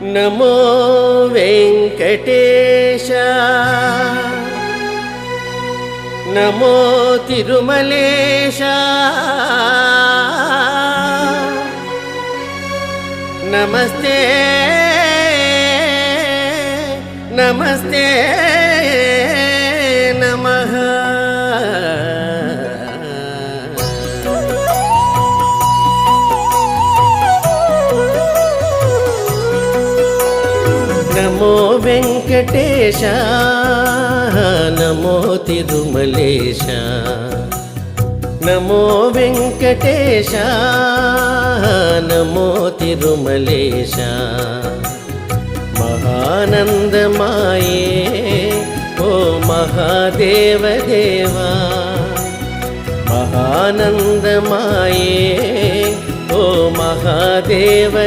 నమో వెంకటేశ నమో తిరుమలేశ నమస్తే నమస్తే నమః. నమో వెంకటేశ నమో తిరుమలేశ నమో వెంకటేశ నమో తిరుమలేశ. మహానందమాయే ఓ మహాదేవదేవా మహానందమాయే ఓ మహాదేవదేవా